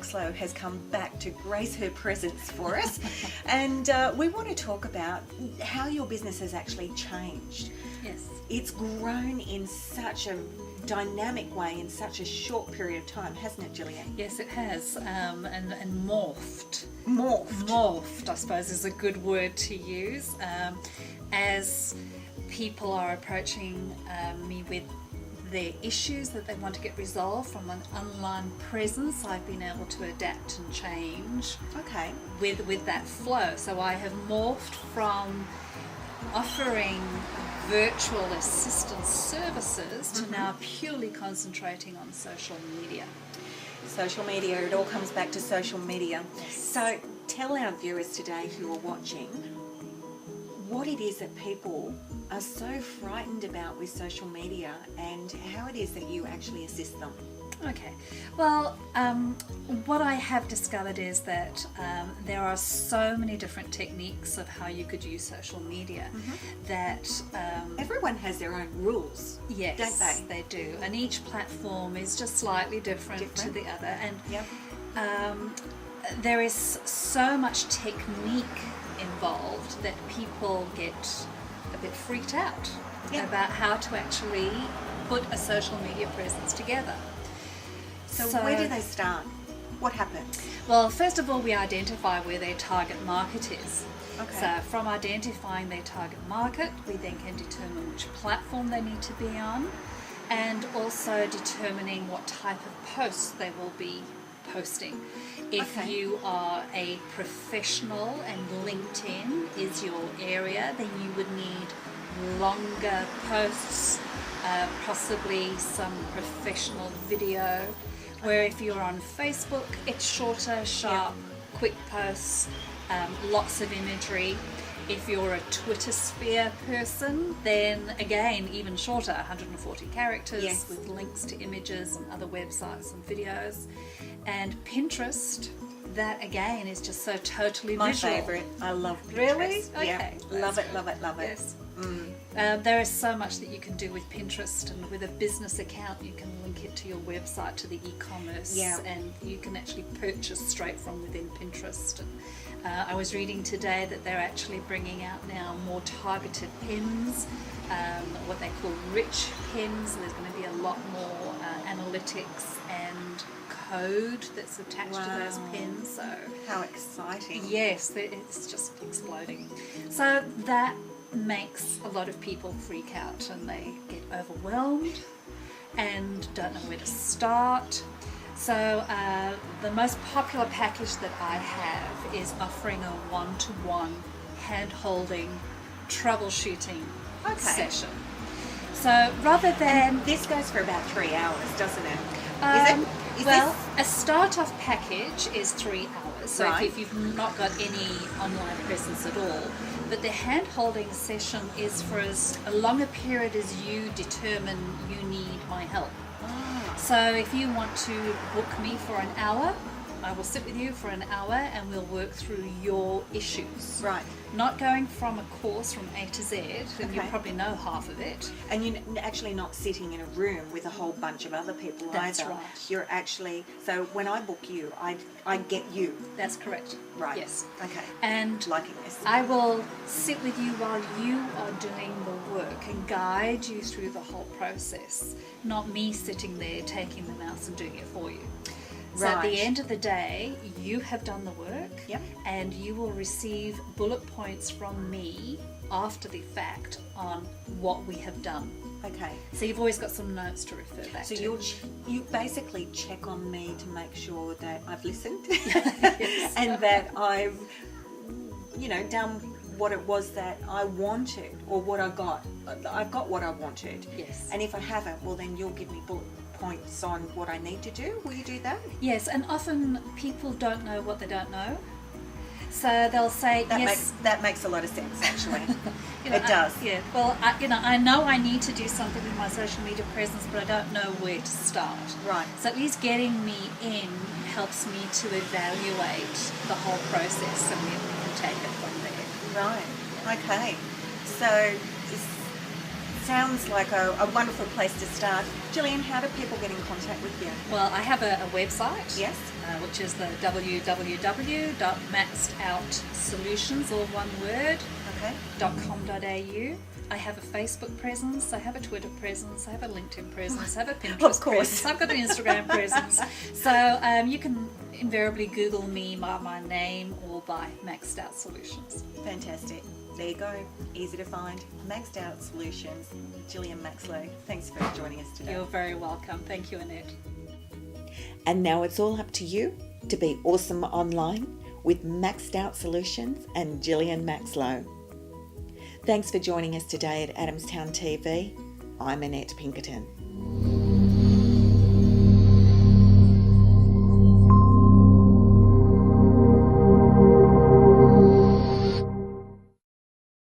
Maxlow has come back to grace her presence for us. And we want to talk about how your business has actually changed. Yes. It's grown in such a dynamic way in such a short period of time, hasn't it, Gillian? Yes, it has, and morphed. Morphed, I suppose, is a good word to use. As people are approaching me with their issues that they want to get resolved from an online presence, I've been able to adapt and change with that flow. So I have morphed from offering virtual assistance services to now purely concentrating on social media. Social media, it all comes back to social media. So tell our viewers today who are watching what it is that people are so frightened about with social media and how it is that you actually assist them. Okay, well, what I have discovered is that there are so many different techniques of how you could use social media that... everyone has their own rules, yes, don't they do, and each platform is just slightly different to the other, and there is so much technique involved that people get a bit freaked out about how to actually put a social media presence together. So where do they start? What happens? Well, first of all, we identify where their target market is. Okay. So from identifying their target market, we then can determine which platform they need to be on, and also determining what type of posts they will be posting. If you are a professional and LinkedIn is your area, then you would need longer posts, possibly some professional video. Where if you're on Facebook, it's shorter, sharp, quick posts, lots of imagery. If you're a Twitter sphere person, then again, even shorter, 140 characters with links to images and other websites and videos. And Pinterest, that again is just so totally My visual. favourite. I love Pinterest. Really? Okay. Yeah. Love it. Yes. There is so much that you can do with Pinterest, and with a business account you can link it to your website, to the e-commerce, and you can actually purchase straight from within Pinterest. And, I was reading today that they're actually bringing out now more targeted pins, what they call rich pins. There's going to be a lot more analytics and code that's attached to those pins. So how exciting. Yes, it's just exploding. So that makes a lot of people freak out, and they get overwhelmed and don't know where to start. So the most popular package that I have is offering a one-to-one hand-holding troubleshooting session. So rather than... And this goes for about 3 hours, doesn't it? A start-off package is 3 hours, so if you've not got any online presence at all. But the hand-holding session is for as long a period as you determine you need my help. So if you want to book me for an hour, I will sit with you for an hour and we'll work through your issues. Right. Not going from a course from A to Z, and you probably know half of it. And you're actually not sitting in a room with a whole bunch of other people either. That's right. You're actually, so when I book you, I get you. That's correct. Right. Yes. Okay. And liking this. I will sit with you while you are doing the work and guide you through the whole process, not me sitting there taking the mouse and doing it for you. So at the end of the day, you have done the work, and you will receive bullet points from me after the fact on what we have done. Okay. So you've always got some notes to refer back to. So you basically check on me to make sure that I've listened and that I've, done what it was that I wanted or what I got. I've got what I wanted. Yes. And if I haven't, well then you'll give me bullet points on what I need to do. Will you do that? Yes, and often people don't know what they don't know. So they'll say, that makes a lot of sense, actually. It does. Well, I know I need to do something with my social media presence, but I don't know where to start. Right. So at least getting me in helps me to evaluate the whole process, and we can take it from there. Right. Okay. So sounds like a wonderful place to start. Gillian, how do people get in contact with you? Well, I have a website. Yes. which is the www.maxedoutsolutions, all one word, Okay. .com.au. I have a Facebook presence, I have a Twitter presence, I have a LinkedIn presence, I have a Pinterest presence, I've got an Instagram presence. So you can invariably Google me by my name or by Maxed Out Solutions. Fantastic. There you go. Easy to find. Maxed Out Solutions. Gillian Maxlow, thanks for joining us today. You're very welcome. Thank you, Annette. And now it's all up to you to be awesome online with Maxed Out Solutions and Gillian Maxlow. Thanks for joining us today at AdamstownTV. I'm Annette Pinkerton.